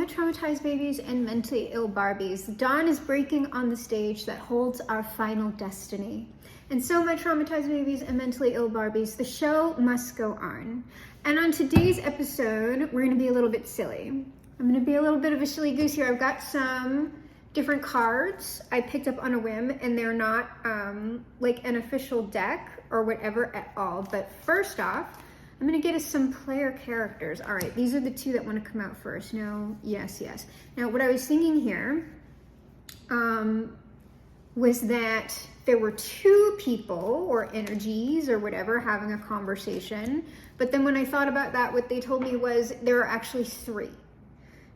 traumatized babies and mentally ill Barbies. Dawn is breaking on the stage that holds our final destiny. And so, my traumatized babies and mentally ill Barbies, the show must go on. And on today's episode, we're going to be a little bit silly. I'm going to be a little bit of a silly goose here. I've got some different cards I picked up on a whim, and they're not like an official deck or whatever at all. But first off, I'm going to get us some player characters. All right, these are the two that want to come out first. No, yes, yes. Now, what I was thinking here was that there were two people or energies or whatever having a conversation. But then when I thought about that, what they told me was there are actually three.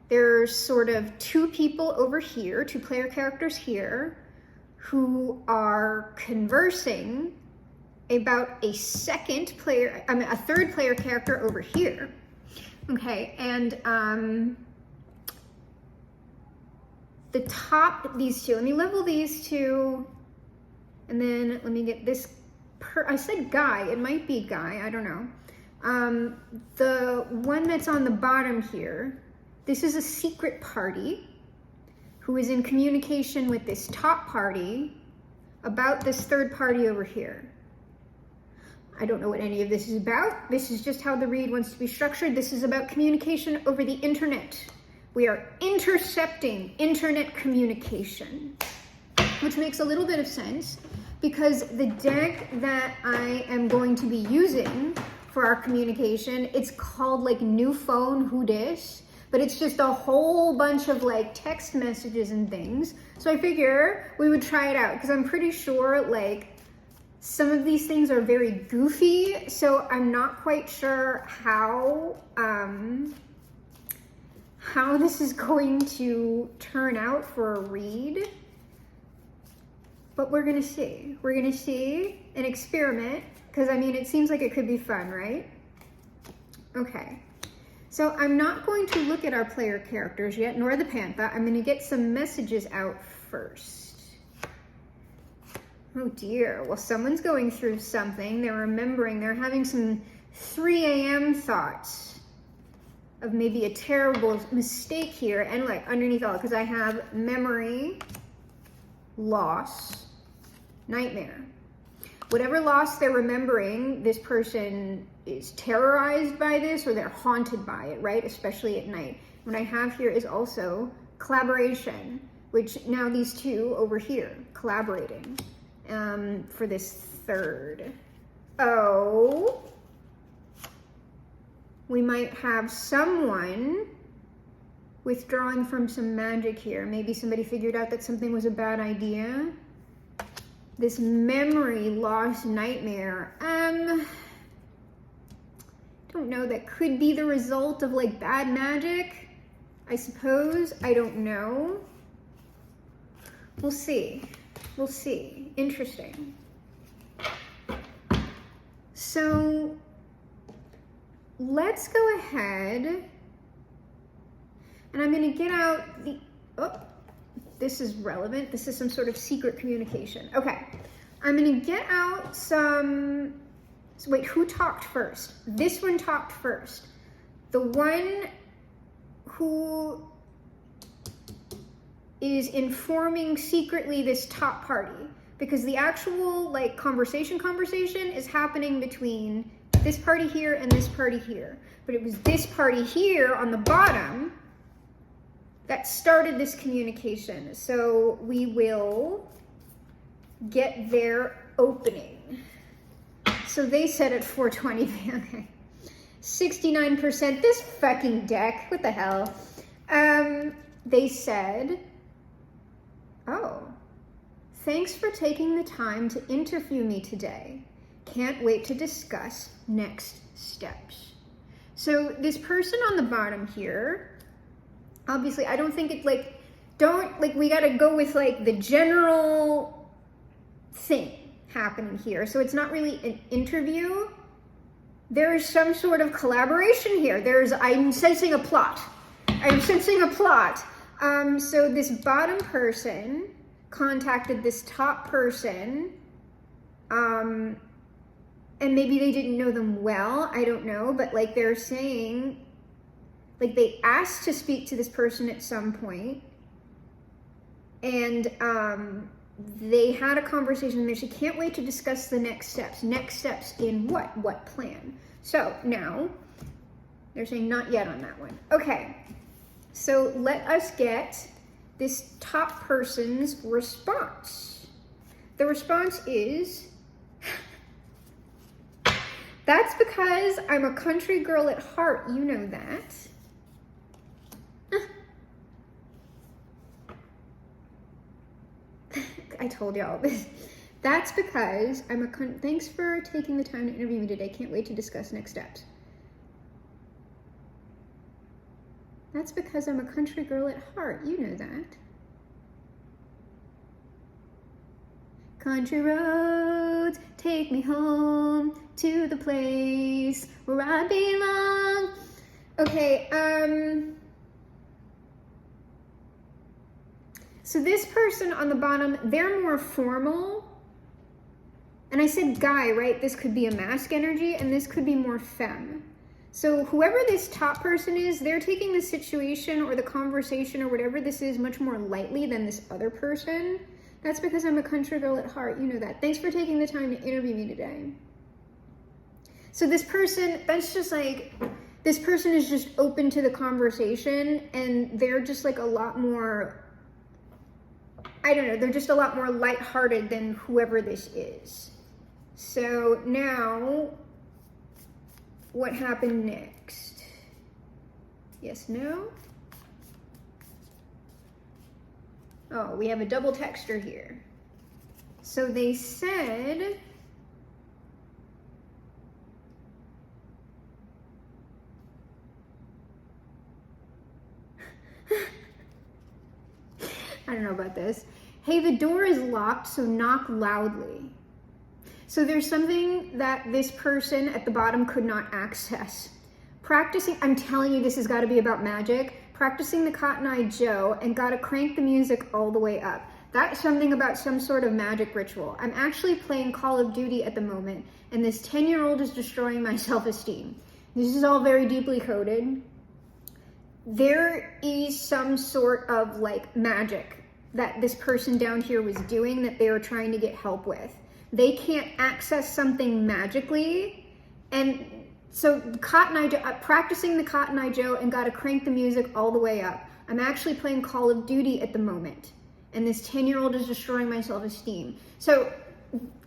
There's sort of two people over here, two player characters here, who are conversing about a third player character over here. Okay, and the top, these two, let me level these two, and then let me get this, I said guy, it might be guy, I don't know. The one that's on the bottom here, this is a secret party who is in communication with this top party about this third party over here. I don't know what any of this is about. This is just how the read wants to be structured. This is about communication over the internet. We are intercepting internet communication, which makes a little bit of sense because the deck that I am going to be using for our communication, it's called like New Phone Who Dis, but it's just a whole bunch of like text messages and things. So I figure we would try it out because I'm pretty sure like some of these things are very goofy, so I'm not quite sure how this is going to turn out for a read. But we're gonna see. We're gonna see an experiment, because I mean, it seems like it could be fun, right? Okay, so I'm not going to look at our player characters yet, nor the Panther. I'm gonna get some messages out first. Oh dear, well, someone's going through something. They're remembering, they're having some 3 a.m. thoughts of maybe a terrible mistake here. And like underneath all, because I have memory, loss, nightmare. Whatever loss they're remembering, this person is terrorized by this or they're haunted by it, right? Especially at night. What I have here is also collaboration, which now these two over here, collaborating. For this third. Oh, we might have someone withdrawing from some magic here. Maybe somebody figured out that something was a bad idea. This memory loss nightmare. Don't know, that could be the result of like bad magic, I suppose. I don't know. We'll see. We'll see. Interesting. So let's go ahead and I'm going to get out the, oh, this is relevant. This is some sort of secret communication. Okay. I'm going to get out some, so wait, who talked first? This one talked first. The one who is informing secretly this top party, because the actual like conversation is happening between this party here and this party here. But it was this party here on the bottom that started this communication. So we will get their opening. So they said at 4:20, okay. 69%, this fucking deck, what the hell? They said, oh, thanks for taking the time to interview me today. Can't wait to discuss next steps. So this person on the bottom here, obviously, I don't think it's like, we gotta go with like the general thing happening here. So it's not really an interview. There's some sort of collaboration here. I'm sensing a plot. So this bottom person contacted this top person, and maybe they didn't know them well, I don't know, but like they're saying, Like they asked to speak to this person at some point, and they had a conversation there. She can't wait to discuss the next steps. Next steps in what? What plan? So now they're saying not yet on that one. Okay, so let us get this top person's response. The response is, that's because I'm a country girl at heart, you know that. I told y'all this. That's because I'm thanks for taking the time to interview me today. Can't wait to discuss next steps. That's because I'm a country girl at heart, you know that. Country roads, take me home to the place where I belong. Okay, so this person on the bottom, they're more formal. And I said guy, right? This could be a mask energy, and this could be more femme. So whoever this top person is, they're taking the situation or the conversation or whatever this is much more lightly than this other person. That's because I'm a country girl at heart, you know that. Thanks for taking the time to interview me today. So this person, that's just like, this person is just open to the conversation, and they're just like a lot more, I don't know, they're just a lot more lighthearted than whoever this is. So now, what happened next? Yes, no? Oh, we have a double texture here. So they said, I don't know about this. Hey, the door is locked, so knock loudly. So there's something that this person at the bottom could not access. Practicing, I'm telling you, this has got to be about magic. Practicing the Cotton Eye Joe and got to crank the music all the way up. That's something about some sort of magic ritual. I'm actually playing Call of Duty at the moment, and this 10-year-old is destroying my self-esteem. This is all very deeply coded. There is some sort of like magic that this person down here was doing that they were trying to get help with. They can't access something magically, and so practicing the Cotton Eye Joe and got to crank the music all the way up. I'm actually playing Call of Duty at the moment, and this 10-year-old is destroying my self-esteem. So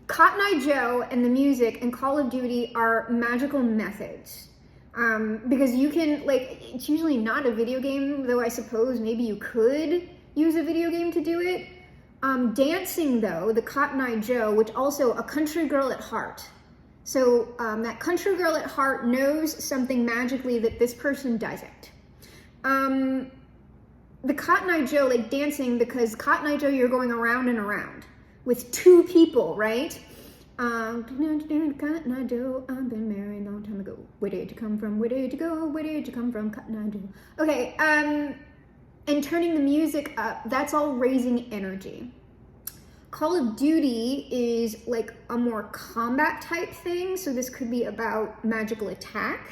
Cotton Eye Joe and the music and Call of Duty are magical methods. Because you can, like, it's usually not a video game, though I suppose maybe you could use a video game to do it. Dancing, though, the Cotton Eye Joe, which also a country girl at heart. So that country girl at heart knows something magically that this person doesn't. The Cotton Eye Joe, like dancing, because Cotton Eye Joe, you're going around and around with two people, right? Cotton Eye Joe, I've been married a long time ago. Where did you come from? Where did you go? Where did you come from? Cotton Eye Joe. Okay, and turning the music up, that's all raising energy. Call of Duty is like a more combat type thing, so this could be about magical attack.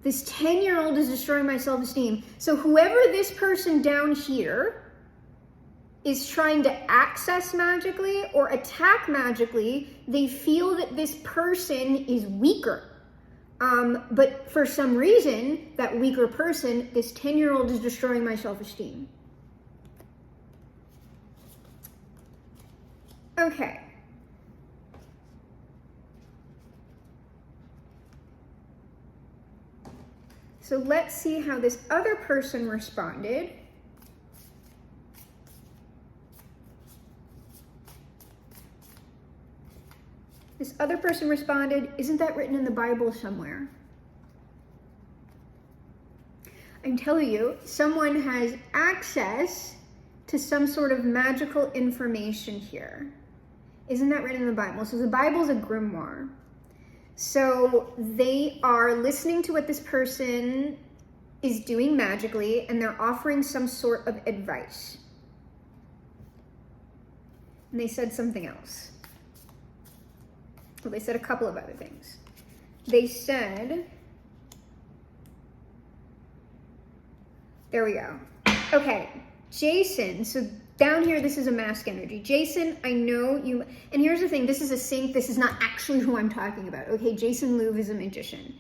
This 10-year-old is destroying my self-esteem. So whoever this person down here is trying to access magically or attack magically, they feel that this person is weaker. But for some reason, that weaker person, this 10-year-old is destroying my self-esteem. Okay. So let's see how this other person responded. This other person responded, isn't that written in the Bible somewhere? I'm telling you, someone has access to some sort of magical information here. Isn't that written in the Bible? So the Bible's a grimoire. So they are listening to what this person is doing magically, and they're offering some sort of advice. And they said something else. Well, they said a couple of other things. They said, There we go. Okay, Jason, so down here, this is a mask energy. Jason, I know you, and here's the thing, this is a sync, this is not actually who I'm talking about, okay? Jason Louv is a magician.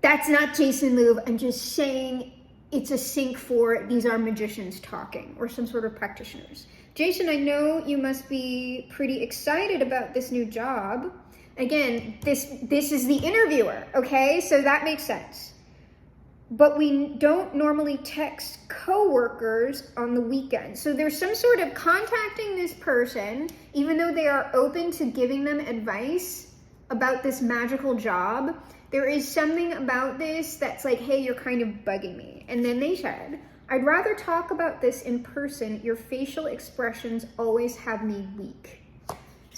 That's not Jason Louv, I'm just saying it's a sync for these are magicians talking, or some sort of practitioners. Jason, I know you must be pretty excited about this new job. Again, this is the interviewer, okay? So that makes sense. But we don't normally text coworkers on the weekend. So there's some sort of contacting this person, even though they are open to giving them advice about this magical job. There is something about this that's like, hey, you're kind of bugging me. And then they said, I'd rather talk about this in person. Your facial expressions always have me weak.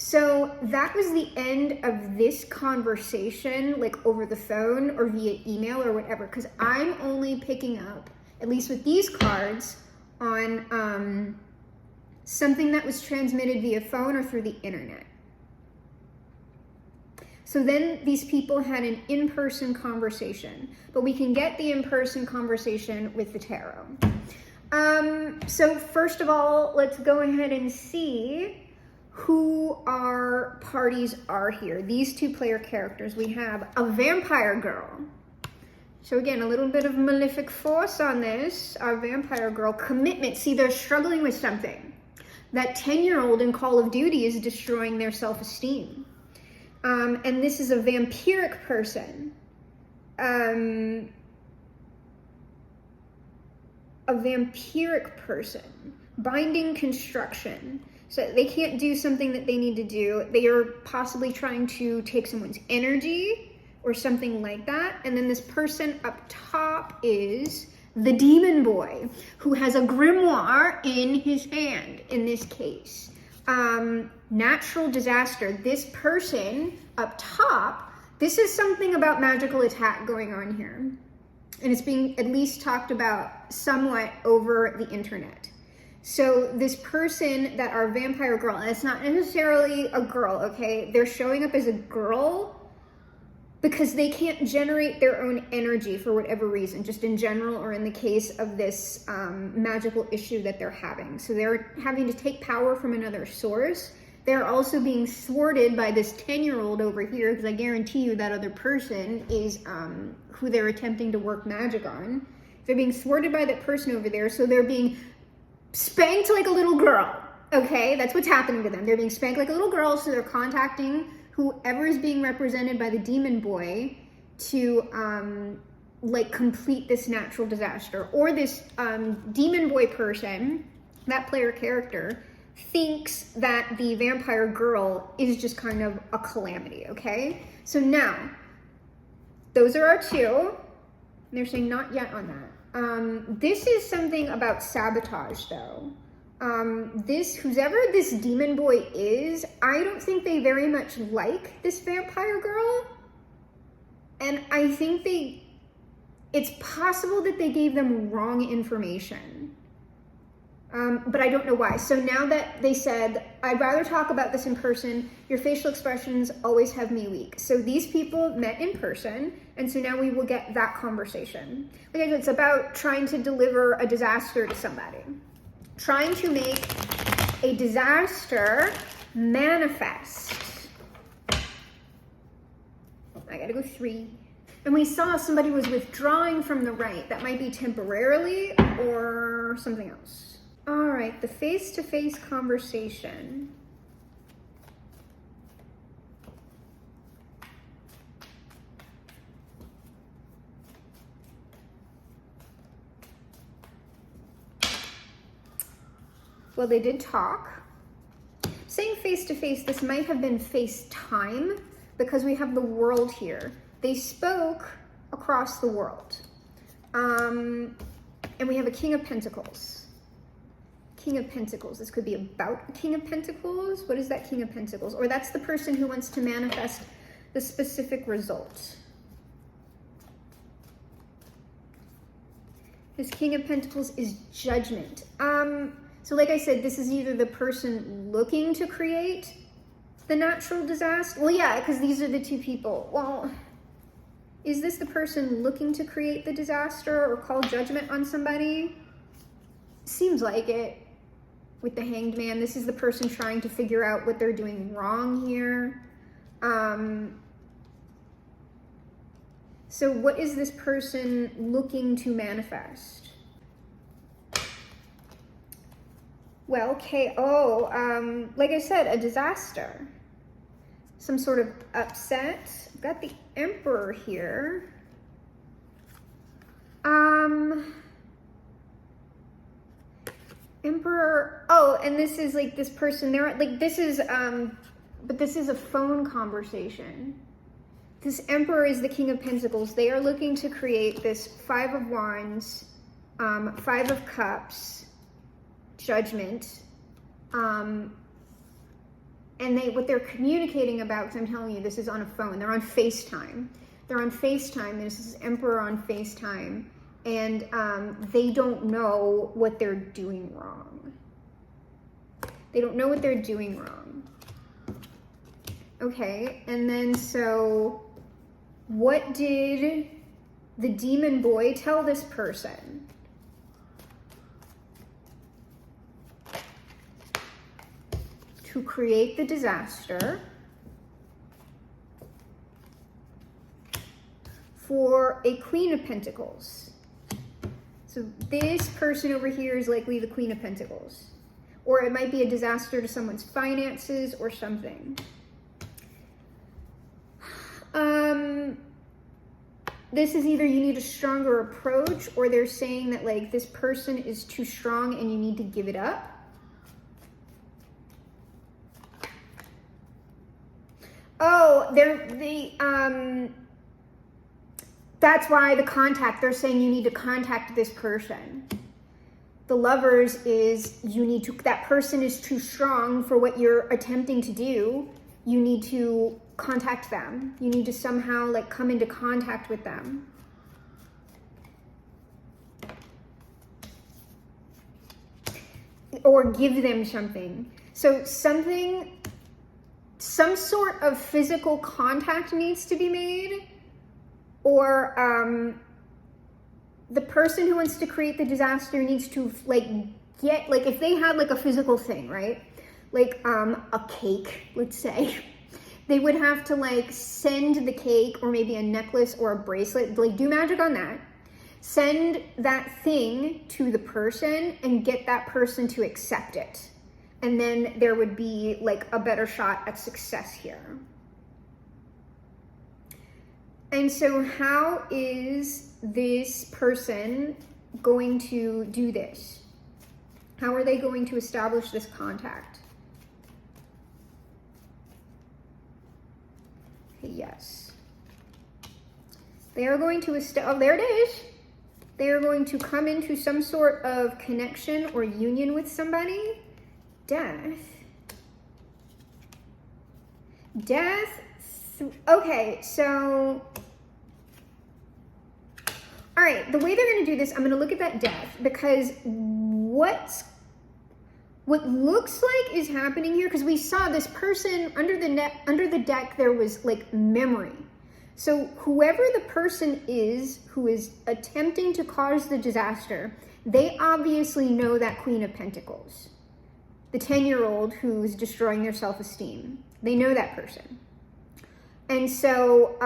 So that was the end of this conversation, like over the phone or via email or whatever, because I'm only picking up, at least with these cards, on something that was transmitted via phone or through the internet. So then these people had an in-person conversation, but we can get the in-person conversation with the tarot. So first of all, let's go ahead and see who our parties are here. These two player characters. We have a vampire girl. So again, a little bit of malefic force on this. Our vampire girl. Commitment. See, they're struggling with something. That 10-year-old in Call of Duty is destroying their self-esteem. And this is a vampiric person. A vampiric person. Binding construction. So they can't do something that they need to do. They are possibly trying to take someone's energy or something like that. And then this person up top is the demon boy, who has a grimoire in his hand in this case. Natural disaster. This person up top, this is something about magical attack going on here. And it's being at least talked about somewhat over the internet. So this person that our vampire girl, and it's not necessarily a girl, okay? They're showing up as a girl because they can't generate their own energy for whatever reason, just in general or in the case of this magical issue that they're having. So they're having to take power from another source. They're also being thwarted by this 10-year-old over here, because I guarantee you that other person is who they're attempting to work magic on. They're being thwarted by that person over there, so they're being spanked like a little girl, okay? That's what's happening to them. They're being spanked like a little girl, so they're contacting whoever is being represented by the demon boy to like complete this natural disaster. Or this demon boy person, that player character, thinks that the vampire girl is just kind of a calamity, okay? So now, those are our two. They're saying not yet on that. This is something about sabotage, though. Whoever this demon boy is, I don't think they very much like this vampire girl. And I think it's possible that they gave them wrong information. But I don't know why. So now that they said, I'd rather talk about this in person, your facial expressions always have me weak. So these people met in person, and so now we will get that conversation. Because it's about trying to deliver a disaster to somebody. Trying to make a disaster manifest. I gotta go 3. And we saw somebody was withdrawing from the right. That might be temporarily or something else. All right, the face-to-face conversation. Well, they did talk. Saying face-to-face, this might have been FaceTime because we have the world here. They spoke across the world. And we have a King of Pentacles. King of Pentacles. This could be about King of Pentacles. What is that King of Pentacles? Or that's the person who wants to manifest the specific result. This King of Pentacles is Judgment. So like I said, this is either the person looking to create the natural disaster. Well, yeah, because these are the two people. Well, Is this the person looking to create the disaster or call judgment on somebody? Seems like it. With the Hanged Man, this is the person trying to figure out what they're doing wrong here. So what is this person looking to manifest? Well, KO, like I said, a disaster. Some sort of upset. I've got the Emperor here. Emperor, oh, and this is like this person, they're like, this is, but this is a phone conversation. This Emperor is the King of Pentacles. They are looking to create this 5 of Wands, 5 of Cups, Judgment, and what they're communicating about, because I'm telling you, this is on a phone, they're on FaceTime. They're on FaceTime, this is Emperor on FaceTime, and they don't know what they're doing wrong. They don't know what they're doing wrong. Okay, and then so what did the demon boy tell this person? To create the disaster for a Queen of Pentacles. So this person over here is likely the Queen of Pentacles. Or it might be a disaster to someone's finances or something. This is either you need a stronger approach, or they're saying that like this person is too strong and you need to give it up. Oh, that's why the contact, they're saying you need to contact this person. The Lovers is that person is too strong for what you're attempting to do. You need to contact them. You need to somehow like come into contact with them. Or give them something. So some sort of physical contact needs to be made, or the person who wants to create the disaster needs to get, if they had like a physical thing, right? Like a cake, let's say. They would have to send the cake, or maybe a necklace or a bracelet, do magic on that. Send that thing to the person and get that person to accept it. And then there would be a better shot at success here. And so how is this person going to do this? How are they going to establish this contact? Yes. They are going to oh, there it is. They are going to come into some sort of connection or union with somebody. Death. Okay, so all right, the way they're going to do this, I'm going to look at that death, because what looks like is happening here, because we saw this person under the deck, there was memory. So whoever the person is who is attempting to cause the disaster, they obviously know that Queen of Pentacles. The 10-year-old who's destroying their self-esteem. They know that person. And so,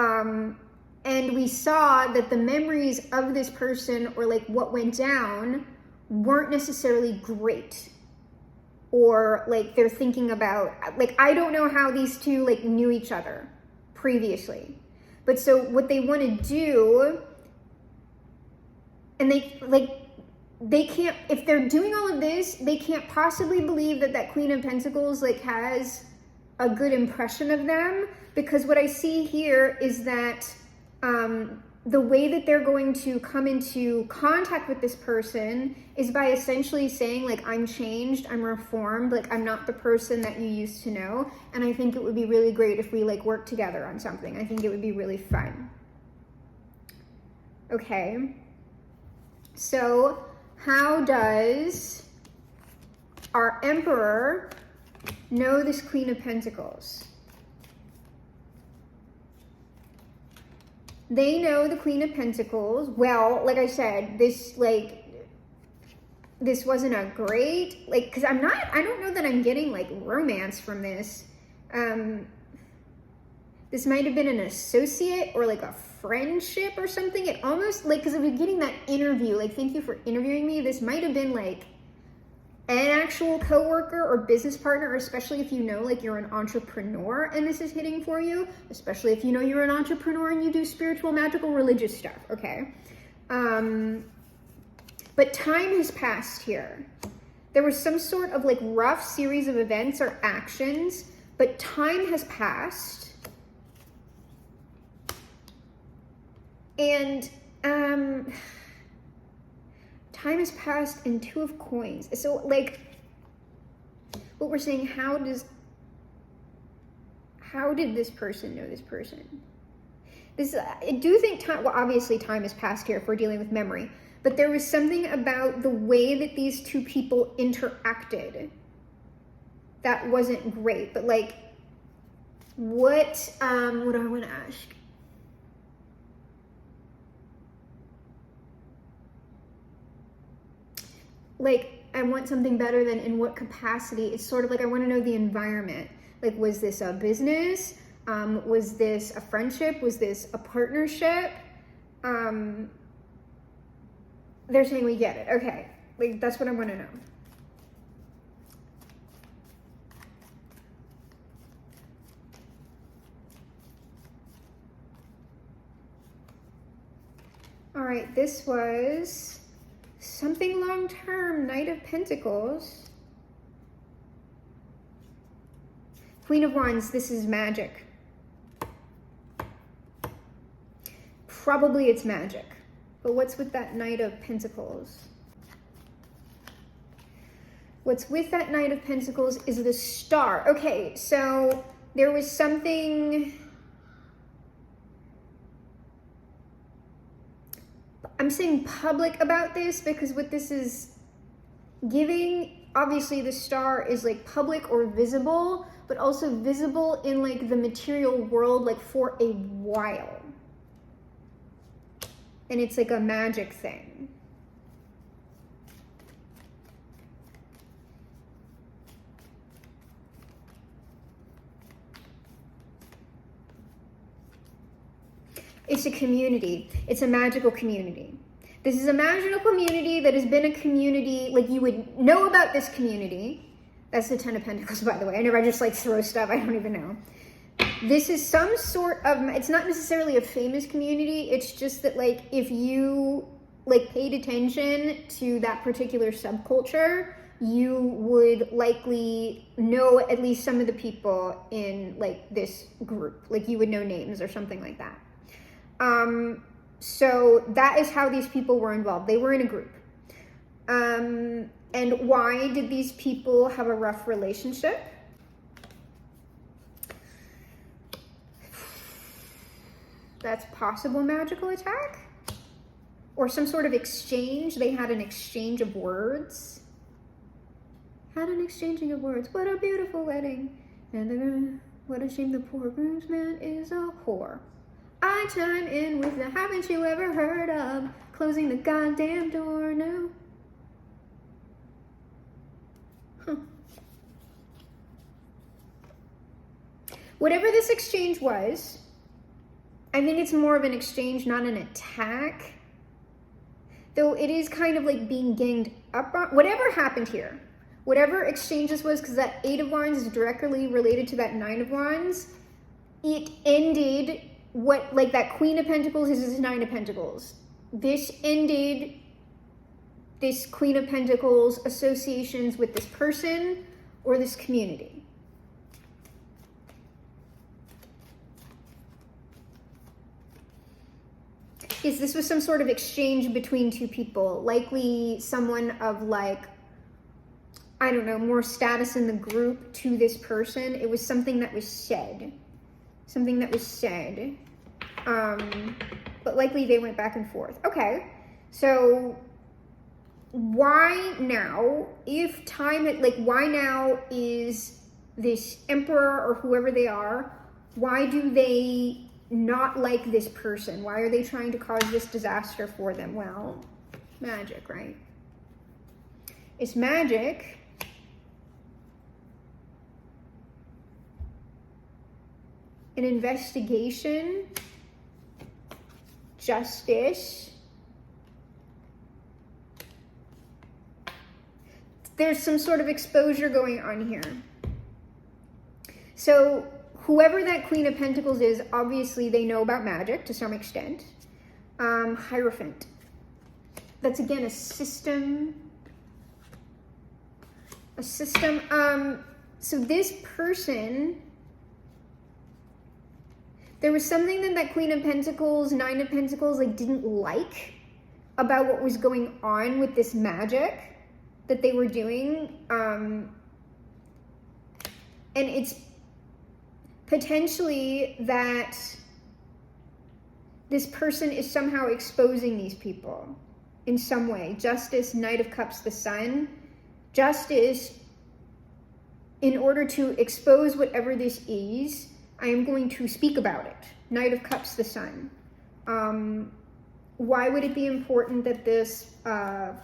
and we saw that the memories of this person, or what went down, weren't necessarily great. Or they're thinking about, I don't know how these two knew each other previously. But so what they want to do, and they can't, if they're doing all of this, they can't possibly believe that Queen of Pentacles has a good impression of them, because what I see here is that the way that they're going to come into contact with this person is by essentially saying I'm changed, I'm reformed, I'm not the person that you used to know, and I think it would be really great if we work together on something. I think it would be really fun. Okay, so how does our Emperor know this Queen of Pentacles? They know the Queen of Pentacles. Well, like I said, this wasn't a great, because I don't know that I'm getting, romance from this. This might have been an associate or, a friendship or something. It almost, because I was getting that interview, thank you for interviewing me. This might have been, an actual coworker or business partner, especially if you know you're an entrepreneur and this is hitting for you, especially if you know you're an entrepreneur and you do spiritual, magical, religious stuff, okay? But time has passed here. There was some sort of rough series of events or actions, but time has passed. And time has passed and Two of Coins. So, what we're saying, how did this person know this person? I do think time, well, obviously time has passed here if we're dealing with memory, but there was something about the way that these two people interacted that wasn't great. But, what do I want to ask? I want something better than in what capacity. It's sort of I want to know the environment. Was this a business? Was this a friendship? Was this a partnership? They're saying we get it. Okay. That's what I want to know. All right, this was something long-term, Knight of Pentacles. Queen of Wands, this is magic. Probably it's magic. But what's with that Knight of Pentacles? What's with that Knight of Pentacles is the Star. Okay, so there was something... I'm saying public about this because what this is giving, obviously the Star is public or visible, but also visible in the material world for a while. And it's a magic thing. It's a community. It's a magical community. This is a magical community that has been a community, you would know about this community. That's the Ten of Pentacles, by the way. I never just throw stuff, I don't even know. This is some sort of, it's not necessarily a famous community. It's just that if you paid attention to that particular subculture, you would likely know at least some of the people in this group. You would know names or something like that. So that is how these people were involved. They were in a group. And why did these people have a rough relationship? That's possible magical attack? Or some sort of exchange. They had an exchange of words. Had an exchanging of words. What a beautiful wedding. And what a shame the poor groomsman is a whore. I chime in with the haven't you ever heard of closing the goddamn door now? Huh. Whatever this exchange was, I think it's more of an exchange, not an attack. Though it is kind of being ganged up on. Whatever happened here, whatever exchange this was, because that Eight of Wands is directly related to that Nine of Wands, it ended what, that Queen of Pentacles is this Nine of Pentacles. This ended this Queen of Pentacles associations with this person or this community. Yes, this was some sort of exchange between two people, likely someone of I don't know, more status in the group to this person. It was something that was said. Something that was said. But likely they went back and forth. Okay, so why now, if time had, why now is this emperor or whoever they are, why do they not like this person? Why are they trying to cause this disaster for them? Well, magic, right? It's magic. An investigation, justice. There's some sort of exposure going on here. So whoever that Queen of Pentacles is, obviously they know about magic to some extent. Hierophant. That's again a system. A system. So this person, there was something that that Queen of Pentacles, Nine of Pentacles, like didn't like about what was going on with this magic that they were doing. And it's potentially that this person is somehow exposing these people in some way. Justice, Knight of Cups, the Sun. Justice, in order to expose whatever this is, I am going to speak about it. Knight of Cups, the Sun. Why would it be important that this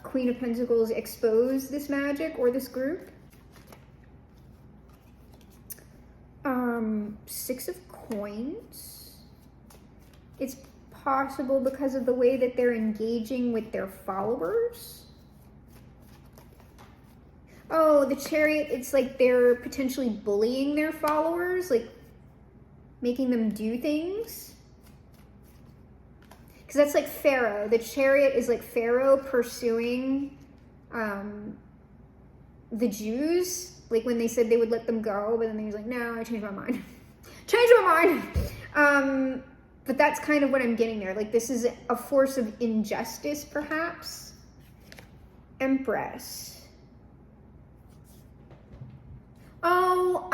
Queen of Pentacles expose this magic or this group? Six of Coins. It's possible because of the way that they're engaging with their followers. Oh, the Chariot, it's like they're potentially bullying their followers, like making them do things. Because that's like Pharaoh. The Chariot is like Pharaoh pursuing the Jews. Like when they said they would let them go, but then he was like, no, I changed my mind. Changed my mind. But that's kind of what I'm getting there. Like this is a force of injustice, perhaps. Empress. Oh,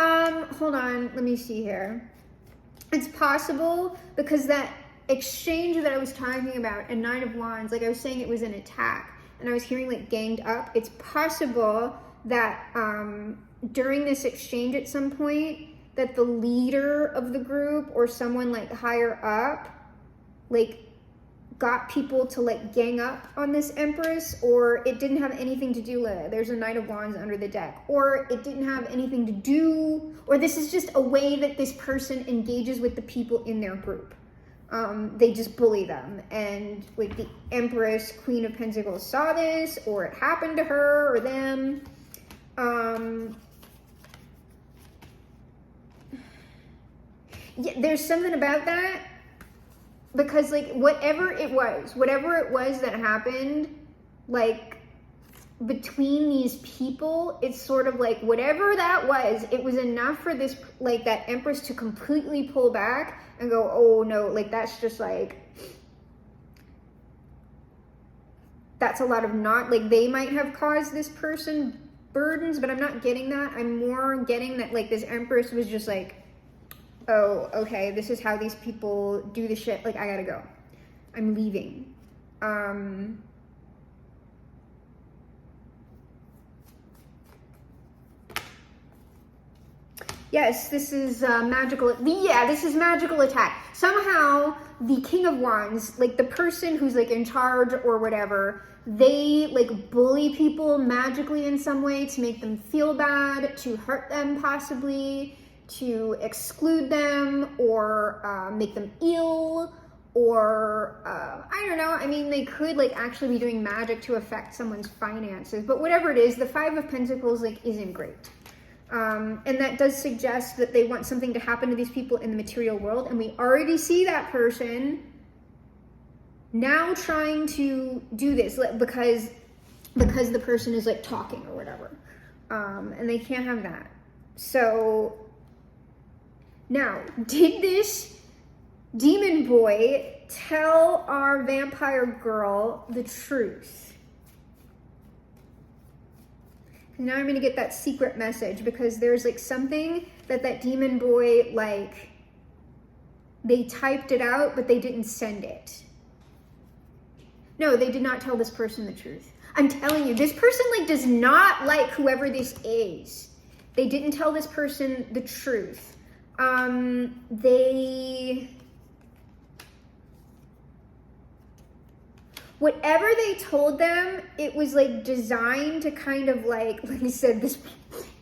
hold on. Let me see here. It's possible because that exchange that I was talking about, a Nine of Wands, like I was saying, it was an attack, and I was hearing like ganged up. It's possible that during this exchange at some point, that the leader of the group or someone like higher up, like got people to like gang up on this Empress, or it didn't have anything to do with it. There's a Knight of Wands under the deck, or it didn't have anything to do, or this is just a way that this person engages with the people in their group. They just bully them, and like the Empress, Queen of Pentacles saw this, or it happened to her or them. Yeah, there's something about that, because like whatever it was that happened, like between these people, it's sort of like whatever that was, it was enough for this, like that Empress to completely pull back and go, oh no, like that's just like, that's a lot of not, like they might have caused this person burdens, but I'm not getting that. I'm more getting that like this Empress was just like, oh, okay, this is how these people do the shit, like I gotta go. I'm leaving. Yes, this is magical. Yeah, this is magical attack. Somehow, the King of Wands, like the person who's like in charge or whatever, they like bully people magically in some way to make them feel bad, to hurt them possibly, to exclude them, or make them ill, or I don't know. I mean, they could like actually be doing magic to affect someone's finances, but whatever it is, the Five of Pentacles like isn't great. And that does suggest that they want something to happen to these people in the material world, and we already see that person now trying to do this because the person is like talking or whatever, and they can't have that. So now, did this demon boy tell our vampire girl the truth? Now I'm going to get that secret message, because there's like something that demon boy, like they typed it out, but they didn't send it. No, they did not tell this person the truth. I'm telling you, this person like does not like whoever this is. They didn't tell this person the truth. They whatever they told them, it was like designed to kind of like I said, this,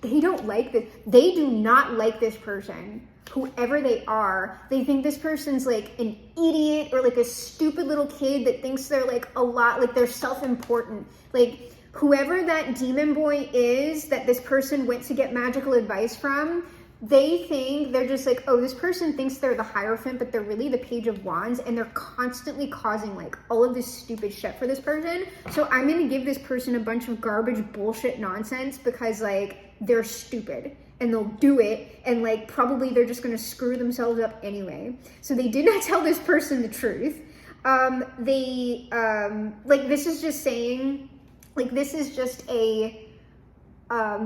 they don't like this. They do not like this person. Whoever they are, they think this person's like an idiot or like a stupid little kid that thinks they're like a lot, like they're self-important. Like whoever that demon boy is that this person went to get magical advice from, they think they're just like, oh, this person thinks they're the Hierophant, but they're really the Page of Wands, and they're constantly causing like all of this stupid shit for this person. So I'm gonna give this person a bunch of garbage bullshit nonsense because like they're stupid and they'll do it, and like probably they're just gonna screw themselves up anyway. So they did not tell this person the truth. Like this is just saying, like this is just a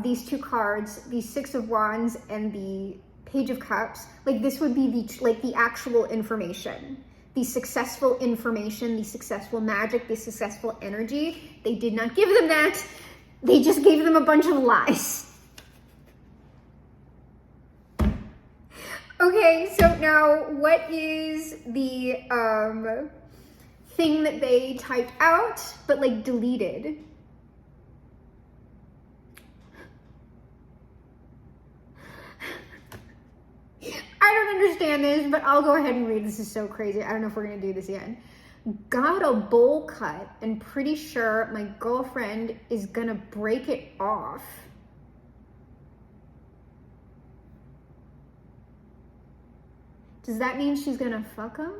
these two cards, the Six of Wands and the Page of Cups, like this would be the actual information, the successful information, the successful magic, the successful energy. They did not give them that. They just gave them a bunch of lies. Okay, so now what is the thing that they typed out but like deleted? I don't understand this, but I'll go ahead and read. This is so crazy. I don't know if we're gonna do this again. Got a bowl cut and pretty sure my girlfriend is gonna break it off. Does that mean she's gonna fuck him?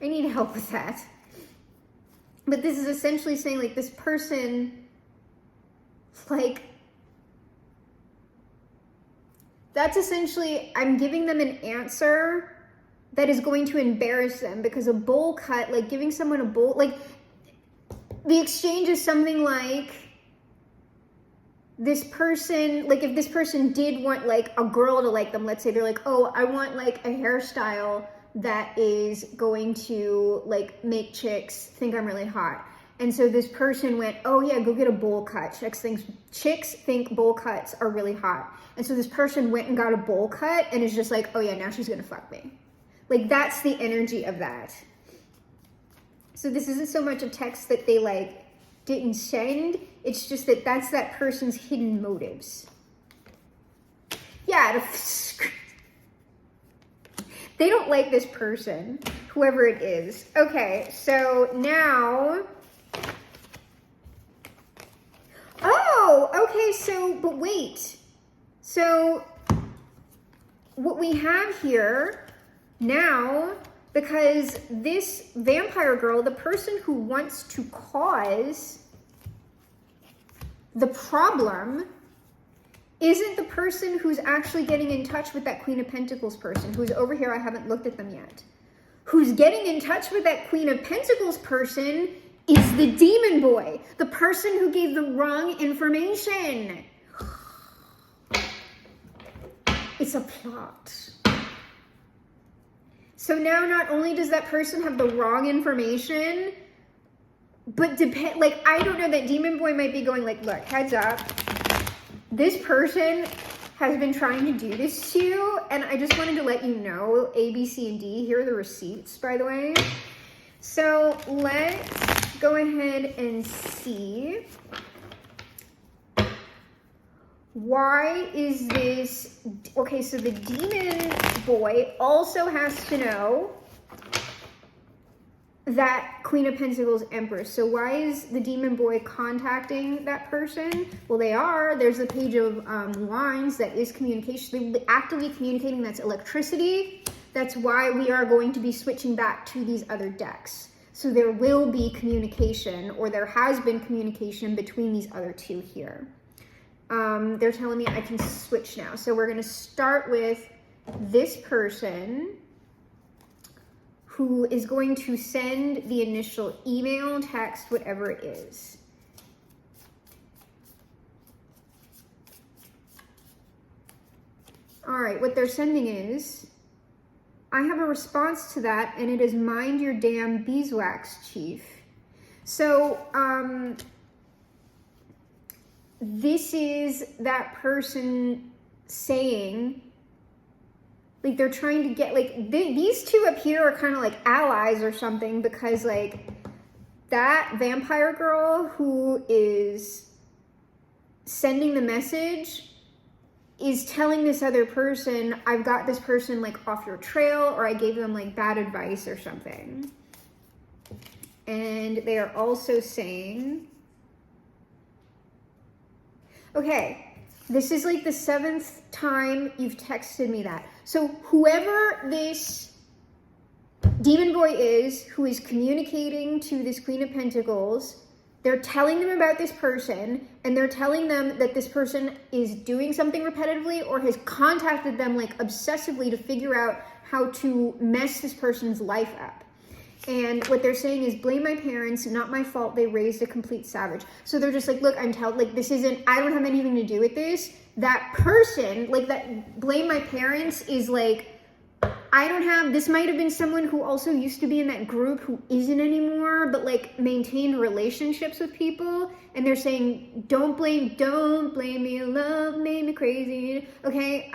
I need help with that. But this is essentially saying like this person, like, that's essentially, I'm giving them an answer that is going to embarrass them, because a bowl cut, like giving someone a bowl, like the exchange is something like, this person, like if this person did want like a girl to like them, let's say they're like, oh, I want like a hairstyle that is going to like make chicks think I'm really hot. And so this person went, oh yeah, go get a bowl cut. Chicks think bowl cuts are really hot. And so this person went and got a bowl cut and is just like, oh yeah, now she's gonna fuck me. Like that's the energy of that. So this isn't so much a text that they like didn't send, it's just that that's that person's hidden motives. Yeah, they don't like this person, whoever it is. Okay, so now, oh, okay, so, but wait. So what we have here now, because this vampire girl, the person who wants to cause the problem, isn't the person who's actually getting in touch with that Queen of Pentacles person, who's over here, I haven't looked at them yet. Who's getting in touch with that Queen of Pentacles person is the demon boy, the person who gave the wrong information. It's a plot. So now not only does that person have the wrong information, but like, I don't know, that demon boy might be going like, look, heads up, this person has been trying to do this to you, and I just wanted to let you know, A, B, C, and D. Here are the receipts, by the way. So let's go ahead and see. Why is this? Okay, so the demon boy also has to know that Queen of Pentacles Empress. So why is the demon boy contacting that person? Well, they are. There's a Page of Wands that is communication. They're actively communicating. That's electricity. That's why we are going to be switching back to these other decks. So there will be communication, or there has been communication between these other two here. They're telling me I can switch now. So we're going to start with this person who is going to send the initial email, text, whatever it is. All right, what they're sending is, I have a response to that, and it is mind your damn beeswax, chief. So, this is that person saying, Like they're trying to get, like, these two up here are kind of like allies or something, because like that vampire girl who is sending the message is telling this other person, I've got this person like off your trail, or I gave them like bad advice or something. And they are also saying, okay, this is like the 7th time you've texted me that. So whoever this demon boy is, who is communicating to this Queen of Pentacles, they're telling them about this person, and they're telling them that this person is doing something repetitively or has contacted them like obsessively to figure out how to mess this person's life up. And what they're saying is, blame my parents, not my fault, they raised a complete savage. So they're just like, look, this isn't, I don't have anything to do with this. That person, like that, blame my parents is like, this might have been someone who also used to be in that group who isn't anymore, but like maintained relationships with people. And they're saying, don't blame me, love made me crazy. Okay,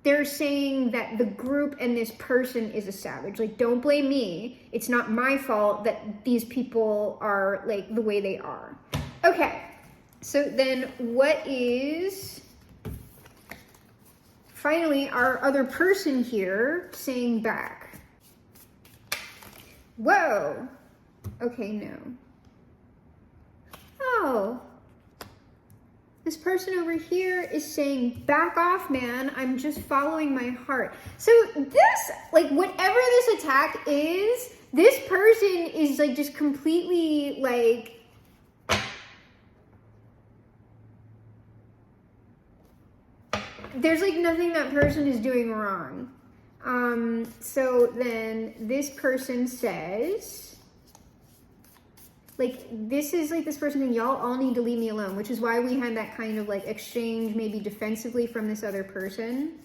they're saying that the group and this person is a savage. Like, don't blame me. It's not my fault that these people are like the way they are. Okay, so then what is finally our other person here saying back? Whoa. Okay, no. Oh. This person over here is saying, back off, man. I'm just following my heart. So this, like, whatever this attack is, this person is, like, just completely, like, there's, like, nothing that person is doing wrong. So then this person says, like, this is like this person saying, y'all all need to leave me alone, which is why we had that kind of like exchange, maybe defensively, from this other person.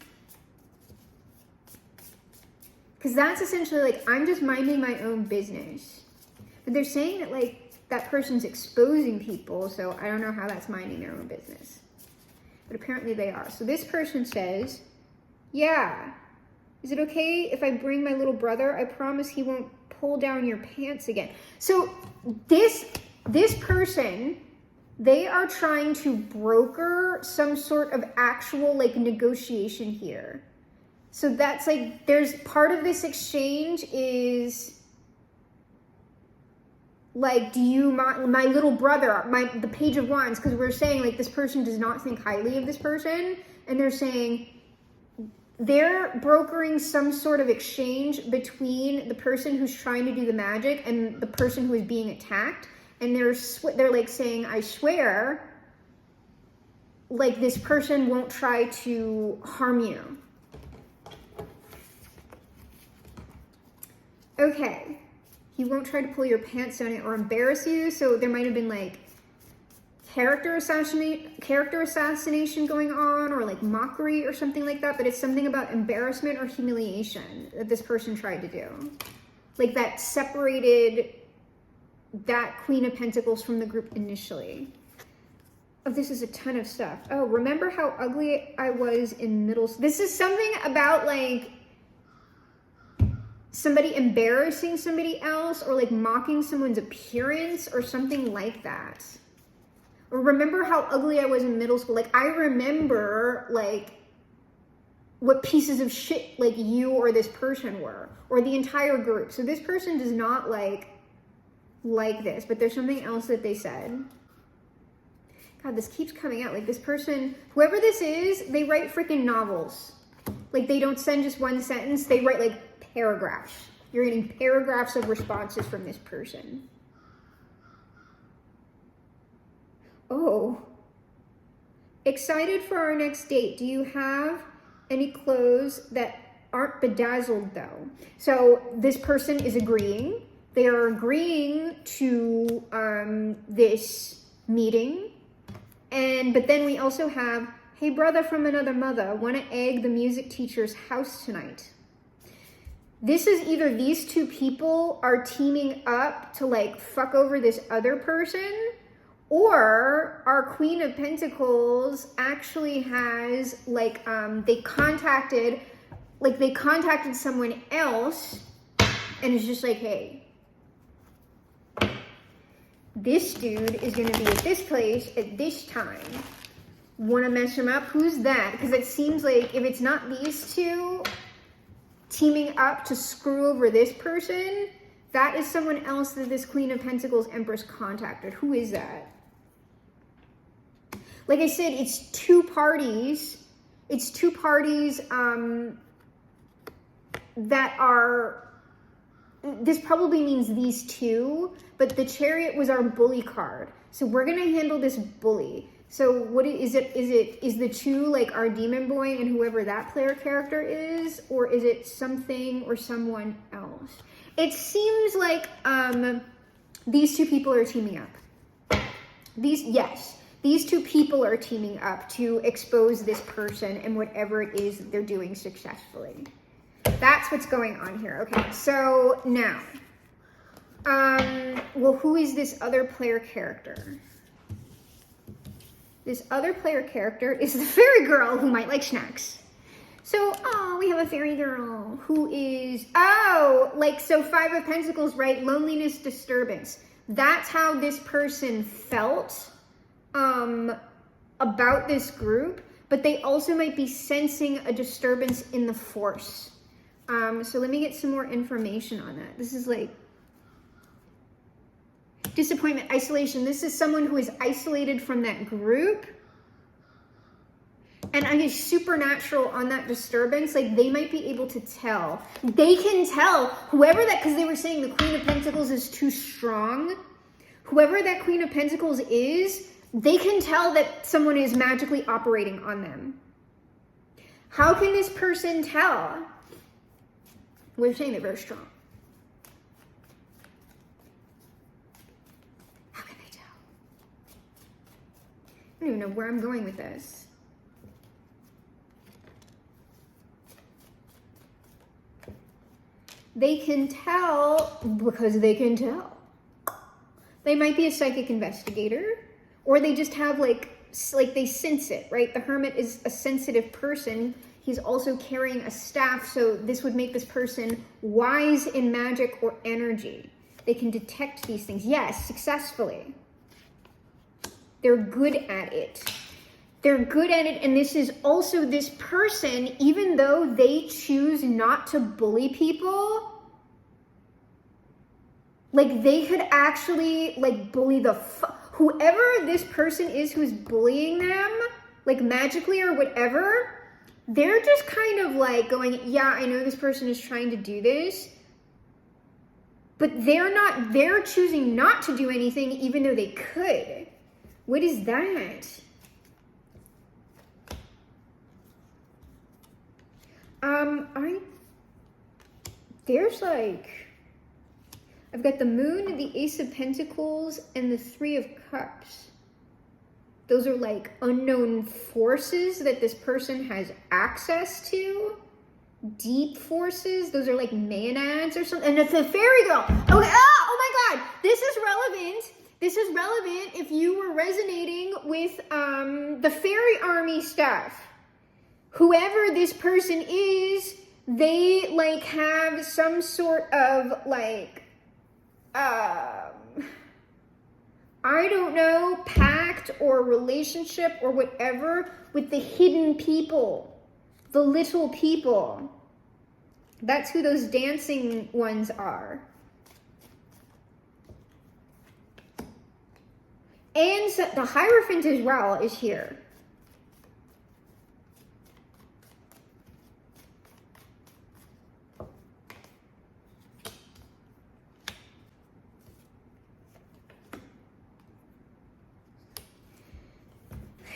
Because that's essentially like, I'm just minding my own business. But they're saying that like that person's exposing people, so I don't know how that's minding their own business. But apparently they are. So this person says, yeah, is it okay if I bring my little brother? I promise he won't pull down your pants again. So this person, they are trying to broker some sort of actual like negotiation here. So that's like, there's part of this exchange is like, do you, my little brother, the Page of Wands, because we're saying like this person does not think highly of this person, and they're saying, they're brokering some sort of exchange between the person who's trying to do the magic and the person who is being attacked. And they're like saying, I swear, like this person won't try to harm you. Okay. He won't try to pull your pants down or embarrass you. So there might have been like character assassination going on, or like mockery or something like that, but it's something about embarrassment or humiliation that this person tried to do. Like that separated that Queen of Pentacles from the group initially. Oh, this is a ton of stuff. Oh, remember how ugly I was in middle school? This is something about like somebody embarrassing somebody else, or like mocking someone's appearance or something like that. Or remember how ugly I was in middle school. Like, I remember, like, what pieces of shit, like, you or this person were. Or the entire group. So this person does not, like this. But there's something else that they said. God, this keeps coming out. Like, this person, whoever this is, they write freaking novels. Like, they don't send just one sentence. They write, like, paragraphs. You're getting paragraphs of responses from this person. Oh, excited for our next date. Do you have any clothes that aren't bedazzled though? So this person is agreeing. They are agreeing to this meeting. But then we also have, hey brother from another mother, want to egg the music teacher's house tonight. This is either these two people are teaming up to like fuck over this other person, or our Queen of Pentacles actually has, like, they contacted like they contacted someone else and it's just like, hey, this dude is going to be at this place at this time. Want to mess him up? Who's that? Because it seems like if it's not these two teaming up to screw over this person, that is someone else that this Queen of Pentacles Empress contacted. Who is that? Like I said, it's two parties. It's two parties that are, this probably means these two, but the Chariot was our bully card. So we're going to handle this bully. So what is it? Is the two like our demon boy and whoever that player character is? Or is it something or someone else? It seems like these two people are teaming up. These two people are teaming up to expose this person and whatever it is they're doing successfully. That's what's going on here. Okay, so now, well, who is this other player character? This other player character is the fairy girl who might like snacks. So, oh, we have a fairy girl who is, oh, like, so Five of Pentacles, right? Loneliness, disturbance. That's how this person felt about this group, but they also might be sensing a disturbance in the force. So let me get some more information on that. This is like disappointment, isolation. This is someone who is isolated from that group. And I guess supernatural on that disturbance, like they might be able to tell. They can tell whoever that, because they were saying the Queen of Pentacles is too strong. Whoever that Queen of Pentacles is, they can tell that someone is magically operating on them. How can this person tell? We're saying they're very strong. How can they tell? I don't even know where I'm going with this. They can tell because they can tell. They might be a psychic investigator, or they just have like they sense it, right? The Hermit is a sensitive person. He's also carrying a staff, so this would make this person wise in magic or energy. They can detect these things. Yes, successfully. They're good at it. They're good at it, and this is also this person, even though they choose not to bully people, like they could actually like bully the whoever this person is who's bullying them, like magically or whatever, they're just kind of like going, yeah, I know this person is trying to do this, but they're choosing not to do anything even though they could. What is that? There's like, I've got the Moon, the Ace of Pentacles, and the Three of Cups. Those are like unknown forces that this person has access to. Deep forces. Those are like maenads or something. And it's a fairy girl. Okay. Oh my God. This is relevant. This is relevant if you were resonating with the fairy army stuff. Whoever this person is, they like have some sort of like, I don't know, pact or relationship or whatever with the hidden people, the little people. That's who those dancing ones are. And so the Hierophant as well is here.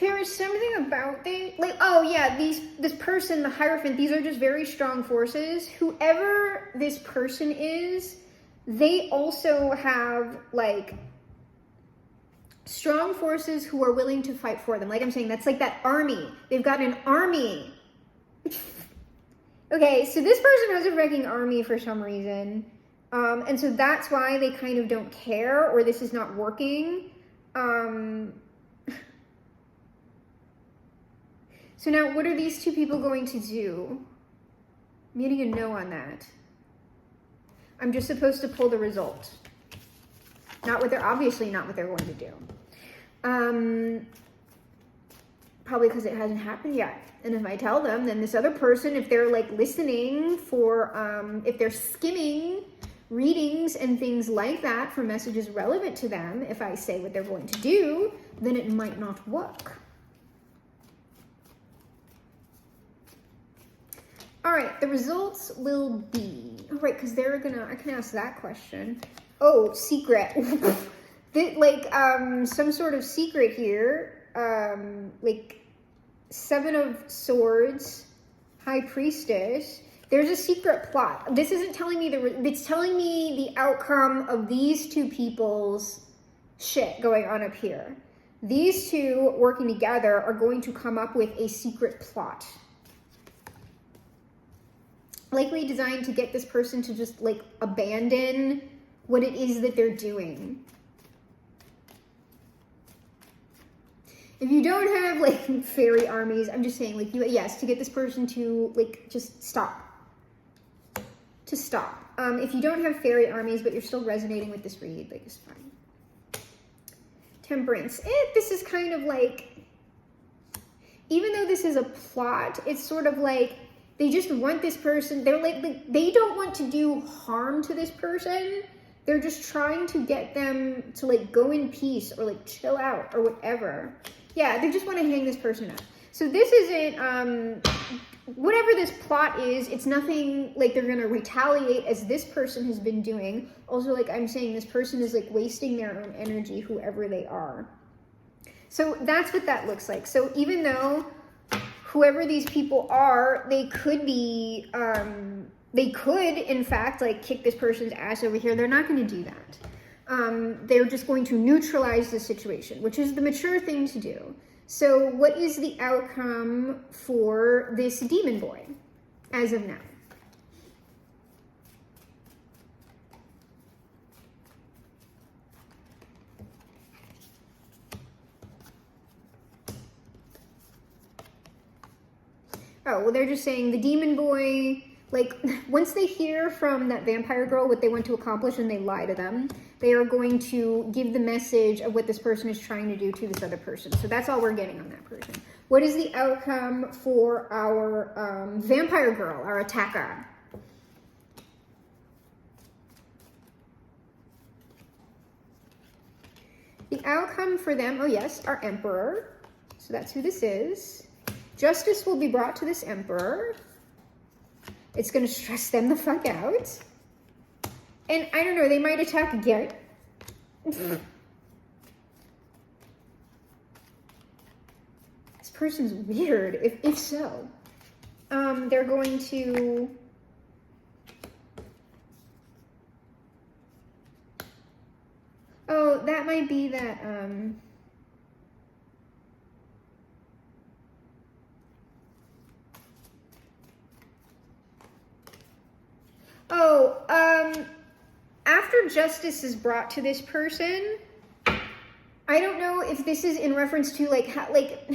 There is something about them, like, oh yeah, this person, the Hierophant, these are just very strong forces. Whoever this person is, they also have, like, strong forces who are willing to fight for them. Like I'm saying, that's like that army. They've got an army. Okay, so this person has a freaking army for some reason. And so that's why they kind of don't care, or this is not working. So now, what are these two people going to do? I'm getting a no on that. I'm just supposed to pull the result. Obviously not what they're going to do. Probably because it hasn't happened yet. And if I tell them, then this other person, if they're like listening for, if they're skimming readings and things like that for messages relevant to them, if I say what they're going to do, then it might not work. All right, the results will be, all right, because I can ask that question. Oh, secret. Some sort of secret here. Like 7 of Swords, High Priestess. There's a secret plot. This isn't telling me it's telling me the outcome of these two people's shit going on up here. These two working together are going to come up with a secret plot. Likely designed to get this person to just like abandon what it is that they're doing. If you don't have like fairy armies, I'm just saying like to get this person to like just stop. To stop. If you don't have fairy armies but you're still resonating with this read, like it's fine. Temperance. This is kind of like, even though this is a plot, it's sort of like they just want this person, they're like they don't want to do harm to this person. They're just trying to get them to like go in peace or like chill out or whatever. Yeah, they just want to hang this person up. So this isn't, whatever this plot is, it's nothing like they're going to retaliate as this person has been doing. Also, like I'm saying, this person is like wasting their own energy, whoever they are. So that's what that looks like. So even though whoever these people are, they could be, they could, in fact, like kick this person's ass over here. They're not going to do that. They're just going to neutralize the situation, which is the mature thing to do. So what is the outcome for this demon boy as of now? Oh, well, they're just saying the demon boy, like, once they hear from that vampire girl what they want to accomplish and they lie to them, they are going to give the message of what this person is trying to do to this other person. So that's all we're getting on that person. What is the outcome for our vampire girl, our attacker? The outcome for them, oh yes, our emperor. So that's who this is. Justice will be brought to this emperor. It's going to stress them the fuck out. And I don't know, they might attack again. This person's weird, if so. They're going to... Oh, that might be that, after justice is brought to this person, I don't know if this is in reference to like how, like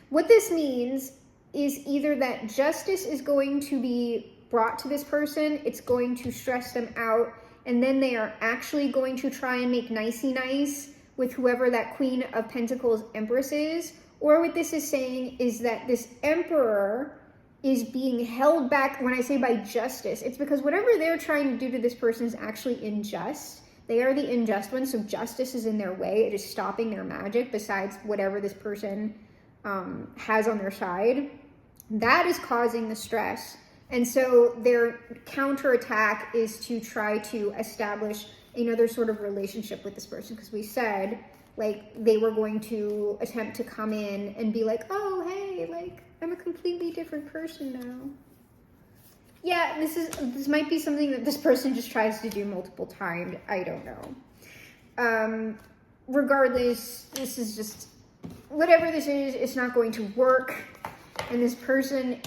what this means is either that justice is going to be brought to this person, it's going to stress them out, and then they are actually going to try and make nicey nice with whoever that Queen of Pentacles Empress is, or what this is saying is that this emperor is being held back. When I say by justice, it's because whatever they're trying to do to this person is actually unjust. They are the unjust ones, so justice is in their way. It is stopping their magic besides whatever this person has on their side. That is causing the stress. And so their counterattack is to try to establish another sort of relationship with this person, because we said like they were going to attempt to come in and be like, oh, hey, like I'm a completely different person now. Yeah, this might be something that this person just tries to do multiple times. I don't know. Regardless, this is just, whatever this is, it's not going to work. And this person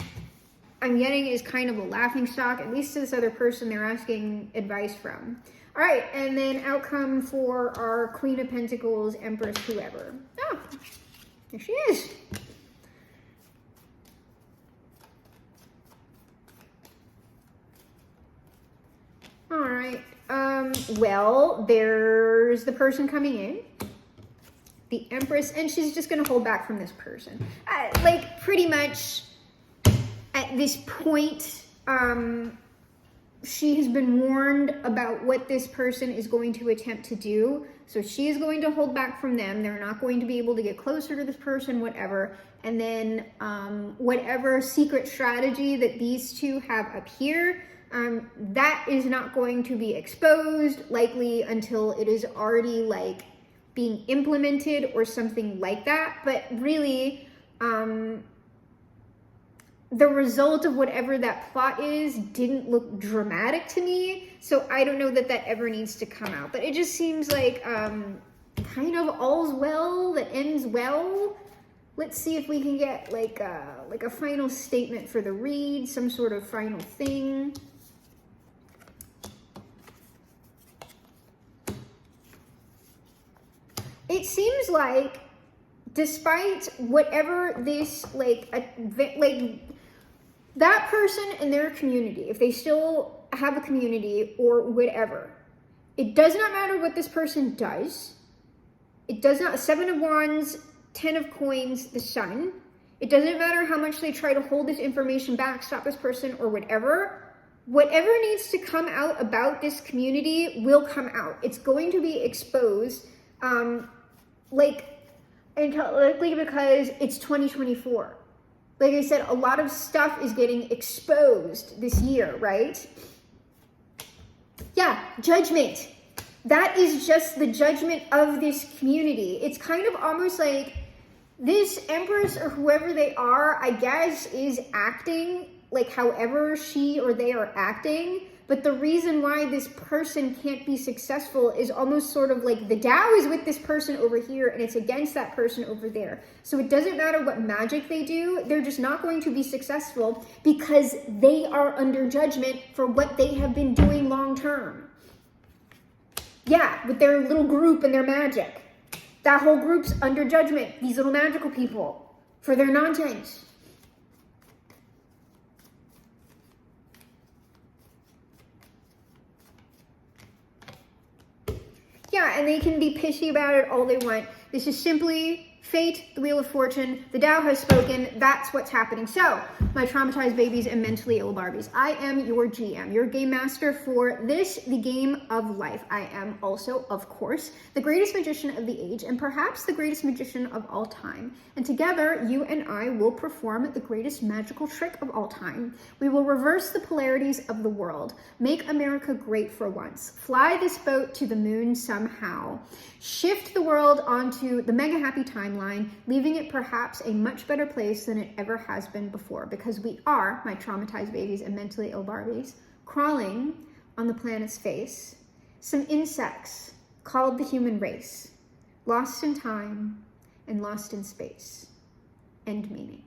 I'm getting is kind of a laughingstock, at least to this other person they're asking advice from. All right, and then outcome for our Queen of Pentacles, Empress, whoever. Oh, there she is. Well, there's the person coming in, the Empress, and she's just gonna hold back from this person. Like, pretty much at this point, she has been warned about what this person is going to attempt to do. So she is going to hold back from them. They're not going to be able to get closer to this person, whatever. And then whatever secret strategy that these two have up here, that is not going to be exposed, likely until it is already like being implemented or something like that. But really, the result of whatever that plot is didn't look dramatic to me, so I don't know that that ever needs to come out. But it just seems like kind of all's well that ends well. Let's see if we can get like a final statement for the read, some sort of final thing. It seems like, despite whatever this that person and their community, if they still have a community or whatever, it does not matter what this person does. It does not, 7 of Wands, 10 of Coins, the Sun. It doesn't matter how much they try to hold this information back, stop this person or whatever. Whatever needs to come out about this community will come out. It's going to be exposed, likely because it's 2024. Like I said, a lot of stuff is getting exposed this year, right? Yeah, judgment. That is just the judgment of this community. It's kind of almost like this Empress or whoever they are, I guess, is acting like however she or they are acting. But the reason why this person can't be successful is almost sort of like the Tao is with this person over here and it's against that person over there. So it doesn't matter what magic they do, they're just not going to be successful because they are under judgment for what they have been doing long term. Yeah, with their little group and their magic. That whole group's under judgment, these little magical people, for their nonsense. Yeah, and they can be pissy about it all they want. This is simply fate, the Wheel of Fortune. The Tao has spoken. That's what's happening. So, my traumatized babies and mentally ill Barbies, I am your GM, your game master for this, the game of life. I am also, of course, the greatest magician of the age and perhaps the greatest magician of all time. And together, you and I will perform the greatest magical trick of all time. We will reverse the polarities of the world, make America great for once, fly this boat to the moon somehow, shift the world onto the mega happy timeline, leaving it perhaps a much better place than it ever has been before, because we are, my traumatized babies and mentally ill Barbies, crawling on the planet's face, some insects called the human race, lost in time and lost in space. End meaning.